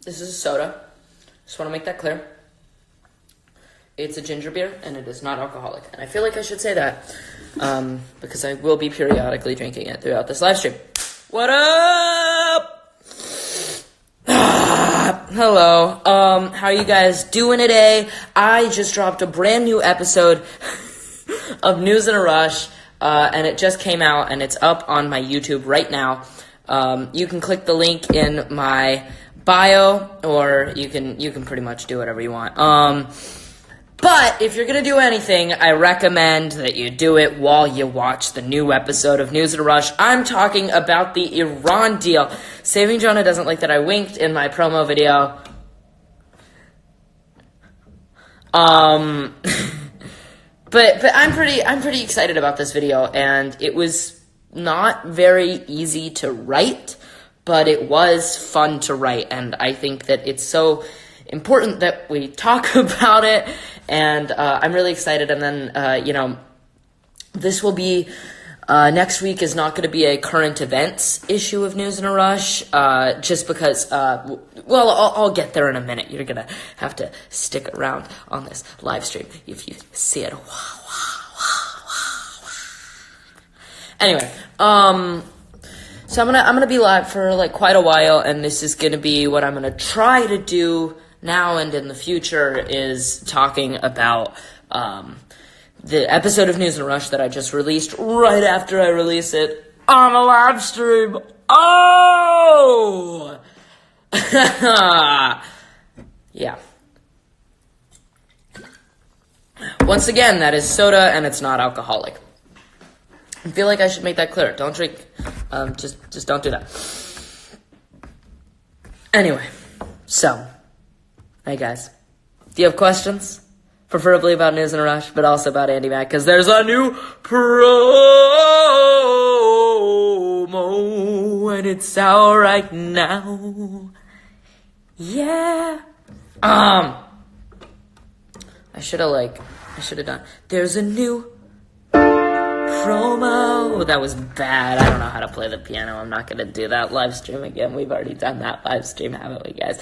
This is a soda. Just want to make that clear. It's a ginger beer, and it is not alcoholic. And I feel like I should say that because I will be periodically drinking it throughout this live stream. What up? Hello. How are you guys doing today? I just dropped a brand new episode of News in a Rush, and it just came out, and it's up on my YouTube right now. You can click the link in my bio, or you can pretty much do whatever you want. But if you're going to do anything, I recommend that you do it while you watch the new episode of News in a Rush. I'm talking about the Iran deal. Saving Jonah doesn't like that I winked in my promo video. But I'm pretty excited about this video, and it was not very easy to write, but it was fun to write, and I think that it's so important that we talk about it, and I'm really excited. And then, this will be, next week is not going to be a current events issue of News in a Rush, just because, I'll get there in a minute. You're going to have to stick around on this live stream if you see it. Anyway, so I'm gonna be live for like quite a while, and this is gonna be what I'm gonna try to do now and in the future, is talking about the episode of News in a Rush that I just released right after I release it on a live stream. Oh! Yeah. Once again, that is soda, and it's not alcoholic. I feel like I should make that clear. Don't drink. Just don't do that. Anyway, so, hey guys, do you have questions? Preferably about News in a Rush, but also about Andy Mack, because there's a new promo, and it's out right now. Yeah. I should have done. There's a new promo. That was bad. I don't know how to play the piano. I'm not going to do that live stream again. We've already done that live stream, haven't we, guys?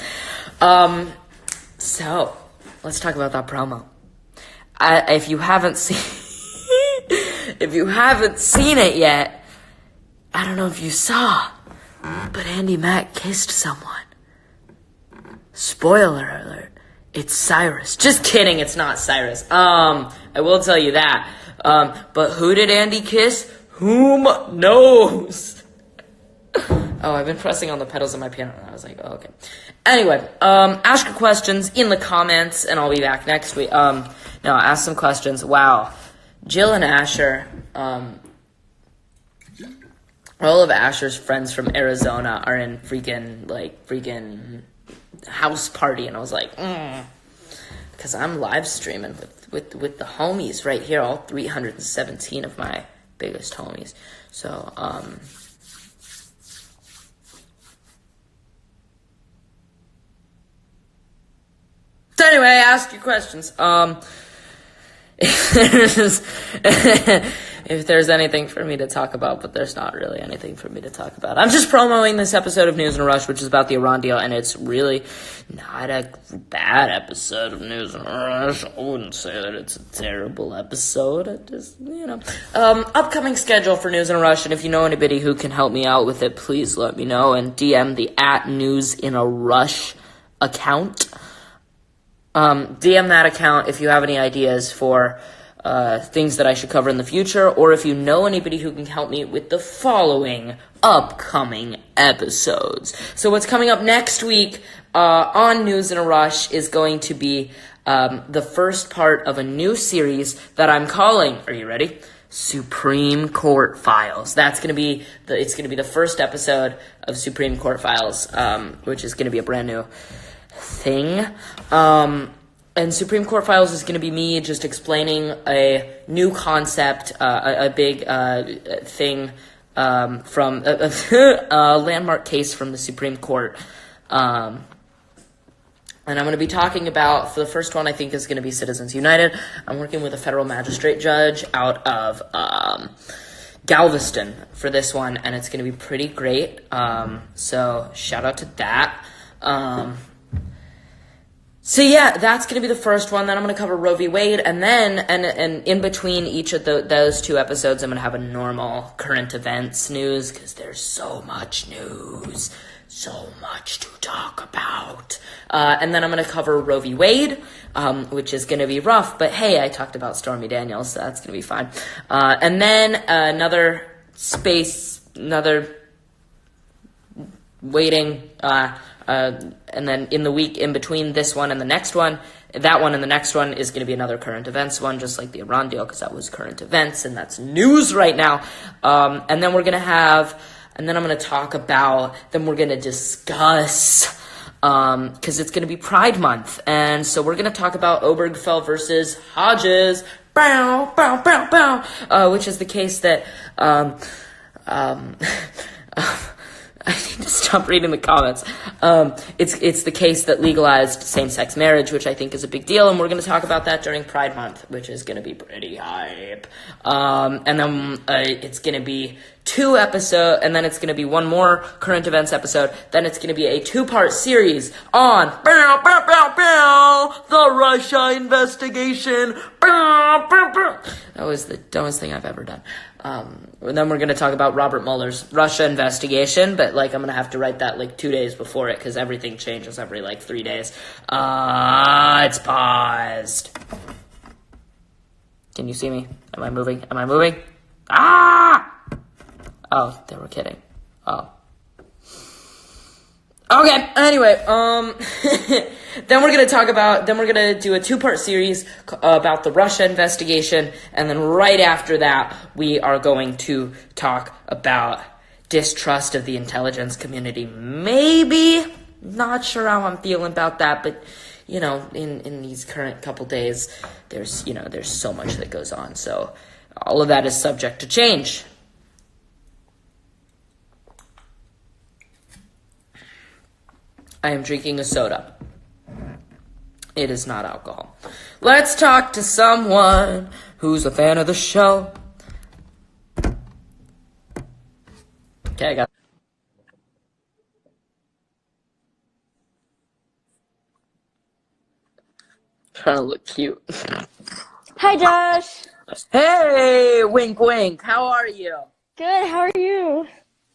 So, let's talk about that promo. If you haven't seen it yet, I don't know if you saw, but Andy Mack kissed someone. Spoiler alert. It's Cyrus. Just kidding, it's not Cyrus. I will tell you that. But who did Andy kiss? Whom knows? Oh, I've been pressing on the pedals of my piano, and I was like, oh, okay. Anyway, ask your questions in the comments, and I'll be back next week. Ask some questions. Wow. Jill and Asher, all of Asher's friends from Arizona are in freaking house party, and I was like, because I'm live streaming with the homies right here, all 317 of my biggest homies. So, so anyway, ask your questions. If there's anything for me to talk about, but there's not really anything for me to talk about. I'm just promoting this episode of News in a Rush, which is about the Iran deal, and it's really not a bad episode of News in a Rush. I wouldn't say that it's a terrible episode. I just, upcoming schedule for News in a Rush, and if you know anybody who can help me out with it, please let me know, and DM the @NewsInARush account. DM that account if you have any ideas for things that I should cover in the future, or if you know anybody who can help me with the following upcoming episodes. So what's coming up next week on News in a Rush is going to be the first part of a new series that I'm calling, are you ready? Supreme Court Files. That's going to be the first episode of Supreme Court Files, which is going to be a brand new thing. And Supreme Court Files is going to be me just explaining a new concept, a big thing from a landmark case from the Supreme Court. And I'm going to be talking about, for the first one, I think is going to be Citizens United. I'm working with a federal magistrate judge out of Galveston for this one, and it's going to be pretty great. So shout out to that. So yeah, that's going to be the first one. Then I'm going to cover Roe v. Wade, and then and in between each of those two episodes, I'm going to have a normal current events news because there's so much news, so much to talk about. And then I'm going to cover Roe v. Wade, which is going to be rough. But hey, I talked about Stormy Daniels, so that's going to be fine. And then another waiting. And then in the week in between this one and the next one, that one and the next one is going to be another current events one, just like the Iran deal, because that was current events and that's news right now. And then we're going to have, and then I'm going to talk about, then we're going to discuss, because it's going to be Pride Month. And so we're going to talk about Obergefell versus Hodges, which is the case that, I need to stop reading the comments. It's the case that legalized same-sex marriage, which I think is a big deal, and we're going to talk about that during Pride Month, which is going to be pretty hype. And then it's going to be 2 episodes, and then it's going to be one more current events episode. Then it's going to be a 2-part series on the Russia investigation. That was the dumbest thing I've ever done. And then we're going to talk about Robert Mueller's Russia investigation, but I'm going to have to write that 2 days before it because everything changes every 3 days. It's paused. Can you see me? Am I moving? Ah! Oh, they were kidding. Oh. Okay, anyway, then we're going to do a 2-part series about the Russia investigation, and then right after that, we are going to talk about distrust of the intelligence community. Maybe, not sure how I'm feeling about that, but, in these current couple days, there's so much that goes on, so all of that is subject to change. I am drinking a soda. It is not alcohol. Let's talk to someone who's a fan of the show. Okay, I got trying to look cute. Hi, Josh. Hey, wink, wink. How are you? Good. How are you?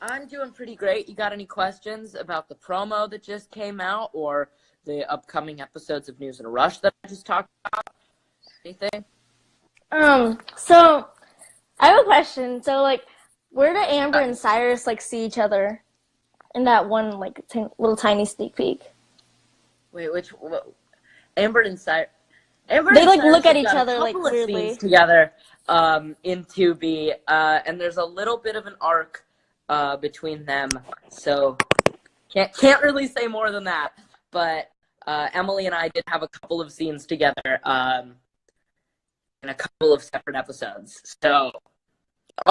I'm doing pretty great. You got any questions about the promo that just came out or the upcoming episodes of News in a Rush that I just talked about? Anything? So I have a question. So, where do Amber and Cyrus see each other in that one little tiny sneak peek? Wait, Amber and Cyrus? They look at each other weirdly scenes together in 2B, and there's a little bit of an arc between them, so can't really say more than that. But Emily and I did have a couple of scenes together in a couple of separate episodes. So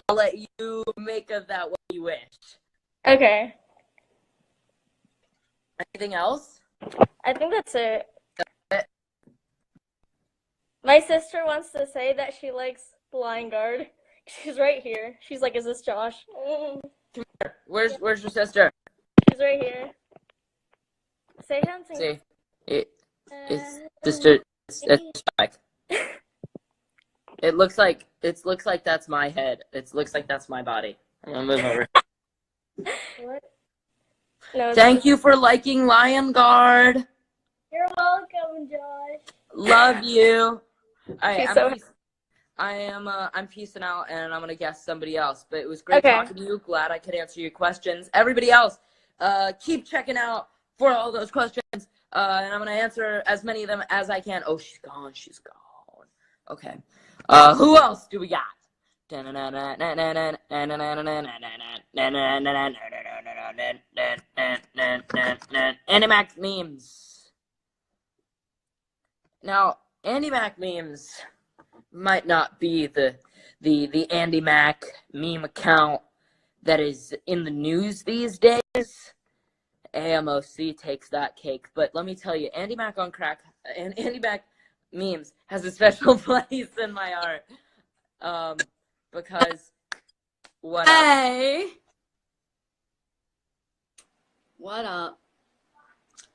I'll let you make of that what you wish. Okay. Anything else? I think that's it. My sister wants to say that she likes Blind Guard. She's right here. She's like, "Is this Josh?" Come here. Where's your sister? She's right here. Say something. See, it's sister. It's back. It looks like that's my head. It looks like that's my body. I'm gonna move over. What? No. Thank you for liking Lion Guard. You're welcome, Josh. Love you. I'm peacing out, and I'm gonna guess somebody else. But it was great talking to you. Glad I could answer your questions. Everybody else, keep checking out for all those questions, and I'm gonna answer as many of them as I can. Oh, she's gone. She's gone. Okay. Who else do we got? Andy Mac memes. Now, Andy Mac memes might not be the Andy Mac meme account that is in the news these days. AMOC takes that cake. But let me tell you, Andy Mac on crack and Andy Mac memes has a special place in my heart. Because what up? Hey. What up?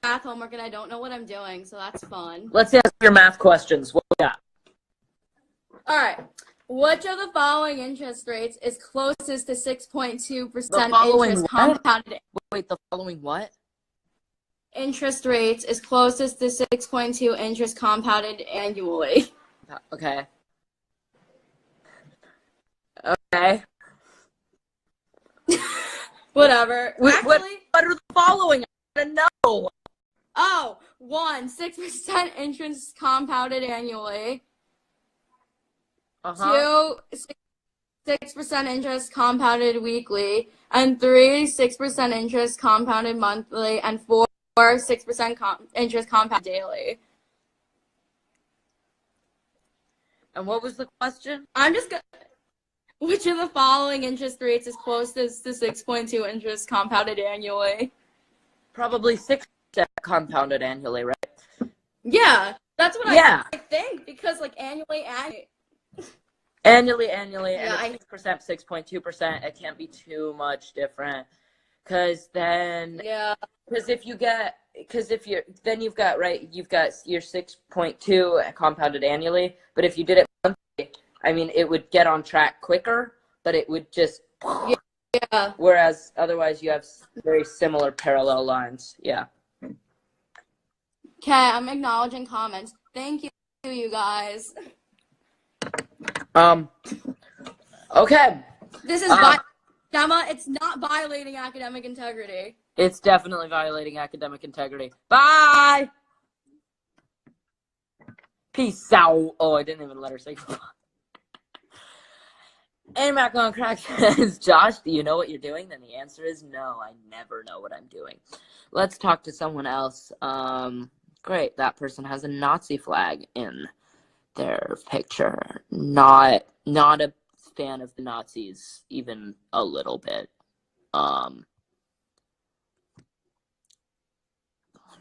math homework and I don't know what I'm doing, so that's fun. Let's answer your math questions. What we got? All right. Which of the following interest rates is closest to 6.2% interest compounded? Wait, the following what? Interest rates is closest to 6.2 interest compounded annually. Okay. Okay. Whatever. Actually, what are the following? I don't know. Oh, 1, 6% interest compounded annually. 2, 6% interest compounded weekly. And 3, 6% interest compounded monthly. And 4, 6% interest compounded daily. And what was the question? I'm just gonna. Which of the following interest rates is closest to 6.2 interest compounded annually? Probably 6% compounded annually, right? Yeah, that's what I think, because like annually. Annually, Yeah, and it's 6%, 6.2%. It can't be too much different, because then then you've got your 6.2 compounded annually. But if you did it monthly, I mean, it would get on track quicker, but it would just Whereas otherwise, you have very similar parallel lines. Yeah. Okay, I'm acknowledging comments. Thank you guys. Okay. This is Gemma, it's not violating academic integrity. It's definitely violating academic integrity. Bye! Peace out. Oh, I didn't even let her say goodbye. And Mac on Crack says, Josh, do you know what you're doing? Then the answer is no, I never know what I'm doing. Let's talk to someone else. Great, that person has a Nazi flag in their picture. Not a fan of the Nazis, even a little bit.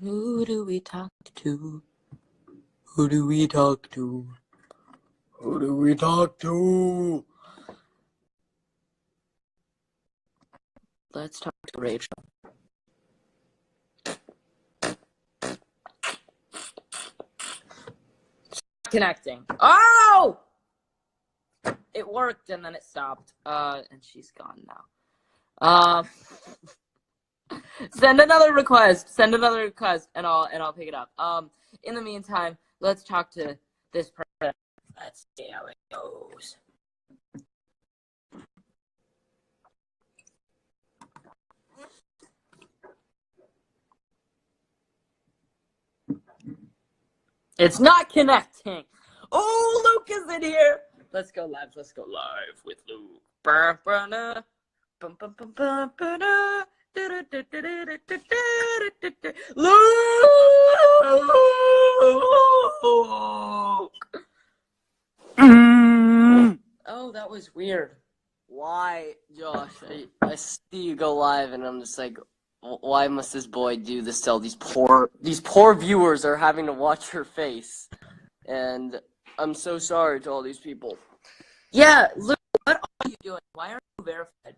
Who do we talk to? Who do we talk to? Who do we talk to? Let's talk to Rachel. Connecting. Oh! It worked and then it stopped. And she's gone now. Send another request, and I'll pick it up. In the meantime, let's talk to this person. Let's see how it goes. It's not connecting. Oh, Luke is in here. Let's go live with Luke. Oh, that was weird. Why, Josh? I see you go live, and I'm just like, why must this boy do this to all these poor viewers are having to watch your face? And I'm so sorry to all these people. Yeah, Luke, what are you doing? Why aren't you verified?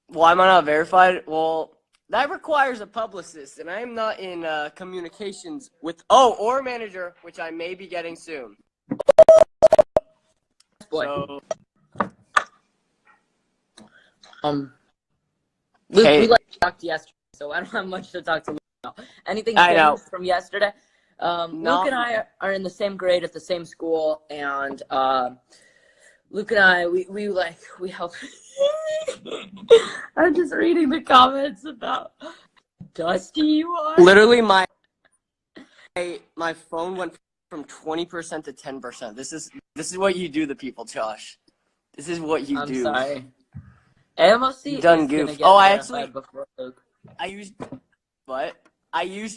Why am I not verified? Well, that requires a publicist, and I am not in communications with or a manager, which I may be getting soon. Boy. So, Luke, hey. we talked yesterday, so I don't have much to talk to Luke about. Anything changed from yesterday? Luke and I are in the same grade at the same school, and Luke and I, we help. I'm just reading the comments about dusty you are. Literally, my phone went from 20% to 10%. This is what you do to people, Josh. This is what you do. I'm sorry. AMOC You done goof. Oh, I actually before Luke. I used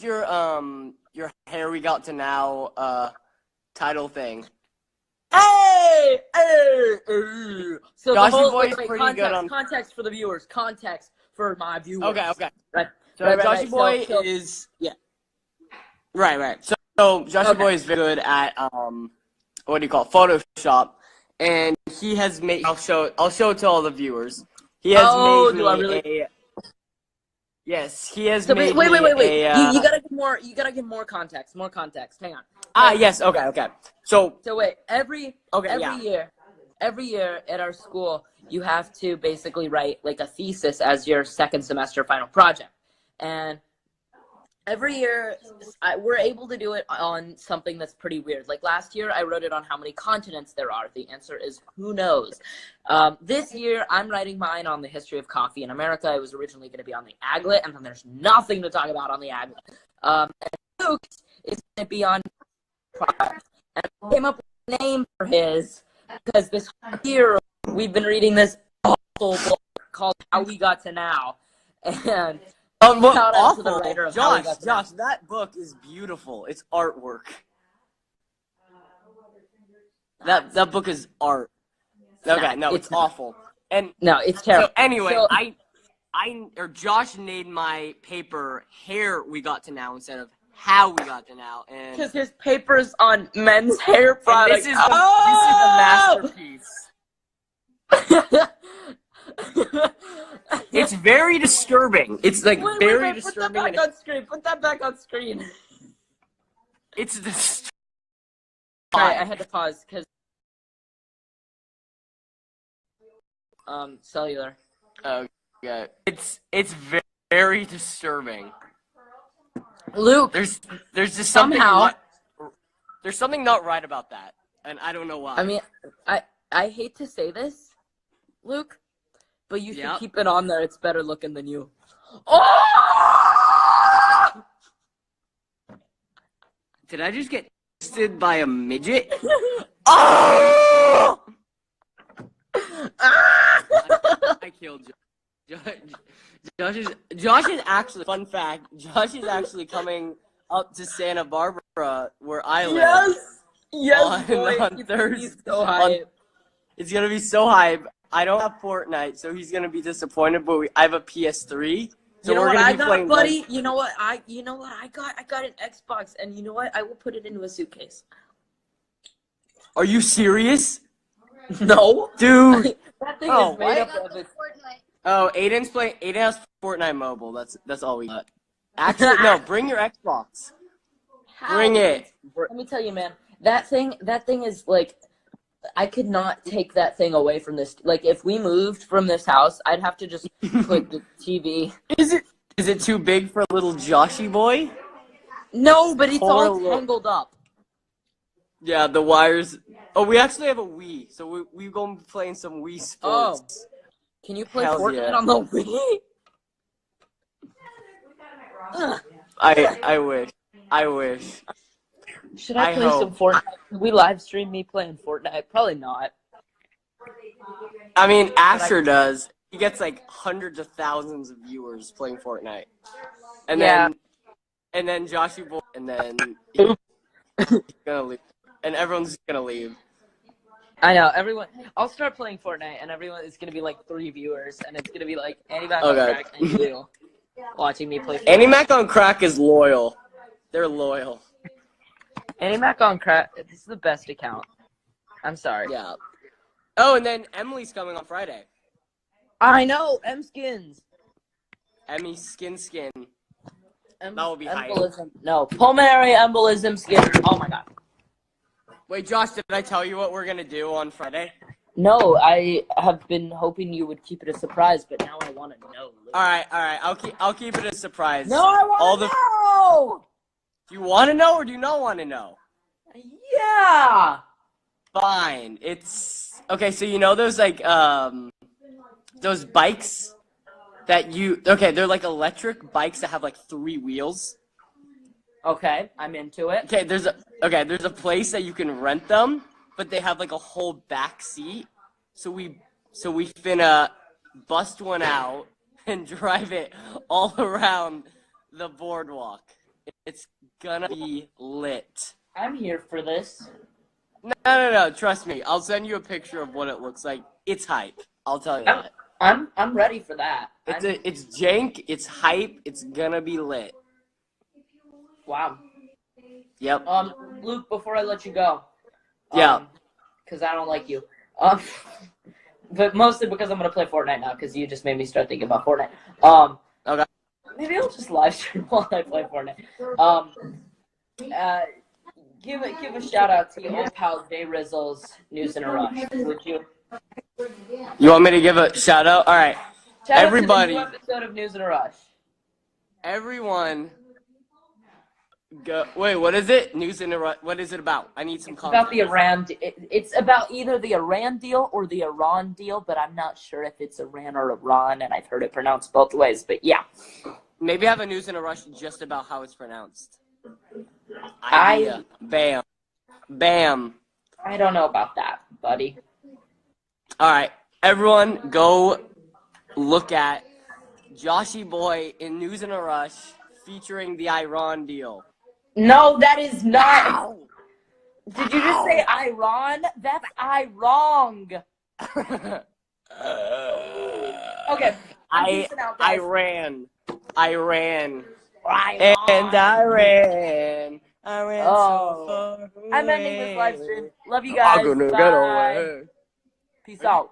your Hair We Got to Now title thing. Hey! So Josh, the whole, your boy's wait, pretty good on context for the viewers. Context for my viewers. Okay. Right. So right, Josh right. Boy so, is yeah. Right. So Josh Boy is very good at what do you call it? Photoshop, and he has made. I'll show it to all the viewers. He has made me Yes, he has So made wait. me You gotta give more. You gotta give more context. More context. Hang on. Yes. Okay. So wait. Every yeah. year at our school, you have to basically write like a thesis as your second semester final project, and every year we're able to do it on something that's pretty weird. Like last year, I wrote it on how many continents there are. The answer is who knows. This year, I'm writing mine on the history of coffee in America. It was originally going to be on the aglet, and then there's nothing to talk about on the aglet. And Luke's is going to be on product. And I came up with a name for his because this year we've been reading this awful book called How We Got to Now. And shout out to the writer of How We Got to Now. Josh, that book is beautiful. It's artwork. That book is art. Okay, no, it's awful. And no, it's terrible. So anyway, Josh named my paper "Hair We Got to Now" instead of "How We Got to Now," and because his paper's on men's hair products. This is the masterpiece. It's very disturbing. It's like very disturbing. Put that back on screen. Put that back on screen. It's disturbing. Sorry, I had to pause because cellular. Okay. It's very disturbing. Luke, there's just somehow there's something not right about that, and I don't know why. I mean, I hate to say this, Luke, but you should keep it on there. It's better looking than you. Oh! Did I just get fisted by a midget? Oh! I killed Josh. Josh is actually, fun fact, Josh is actually coming up to Santa Barbara, where I live. Yes, boy. On Thursday. He's so hype. It's gonna be so hype. I don't have Fortnite, so he's gonna be disappointed. But I have a PS3, so we're gonna be playing. Buddy? You know what I got? I got an Xbox, and you know what? I will put it into a suitcase. Are you serious? No, dude. That thing is made up of it. Oh, Aiden's playing. Aiden has Fortnite mobile. That's all we got. Actually, no. Bring your Xbox. Bring it. Let me tell you, man. That thing is like, I could not take that thing away from this. Like, if we moved from this house, I'd have to just put the TV. Is it too big for a little Joshy boy? No, but it's all tangled up. Yeah, the wires. Oh, we actually have a Wii, so we go playing some Wii Sports. Oh. Can you play Fortnite on the Wii? I wish. I wish. Should I play some Fortnite? Can we live stream me playing Fortnite? Probably not. I mean, Asher does. He gets like hundreds of thousands of viewers playing Fortnite. And then Joshy Boy, and then he's gonna leave. And everyone's gonna leave. I know, everyone. I'll start playing Fortnite, and everyone is gonna be like 3 viewers, and it's gonna be like Annie Mac on Crack and you watching me play Fortnite. Annie Mac on Crack is loyal. They're loyal. Annie Mac on Crack. This is the best account. I'm sorry. Yeah. Oh, and then Emily's coming on Friday. I know, M-Skins. Emmy Skin. That will be hype. No, pulmonary embolism skin. Oh my god. Wait, Josh, did I tell you what we're gonna do on Friday? No, I have been hoping you would keep it a surprise, but now I want to know. All right. I'll keep it a surprise. No, I want to know. Do you want to know or do you not want to know? Yeah. Fine. It's okay. So you know those like those bikes that they're like electric bikes that have like 3 wheels. Okay, I'm into it. Okay, there's a place that you can rent them, but they have like a whole back seat. So we finna bust one out and drive it all around the boardwalk. It's gonna be lit. I'm here for this. No, trust me. I'll send you a picture of what it looks like. It's hype. I'll tell you that. I'm ready for that. It's jank, it's hype, it's gonna be lit. Wow. Yep. Luke, before I let you go. Yeah. Because I don't like you. But mostly because I'm gonna play Fortnite now, because you just made me start thinking about Fortnite. Okay. Maybe I'll just live stream while I play Fortnite. Give a shout out to your old pal Jay Rizzle's News in a Rush, would you? You want me to give a shout out? All right, Shout everybody. out to the new episode of News in a Rush. Everyone, go. Wait, what is it? News in a Rush. What is it about? I need some context. About the Iran. It's about either the Iran deal or the Iran deal, but I'm not sure if it's Iran or Iran, and I've heard it pronounced both ways. But yeah, Maybe have a News in a Rush just about how it's pronounced. Idea. Bam. Bam. I don't know about that, buddy. All right, everyone, go look at Joshy Boy in News in a Rush featuring the Iran deal. No, that is not. Ow. Did you just say Iran? That's wrong. Okay. I'm peacing out, guys. Iran. I ran. Iran. And I ran. I ran so far away. I'm ending this live stream. Love you guys. I'm gonna Bye. get away. Peace out.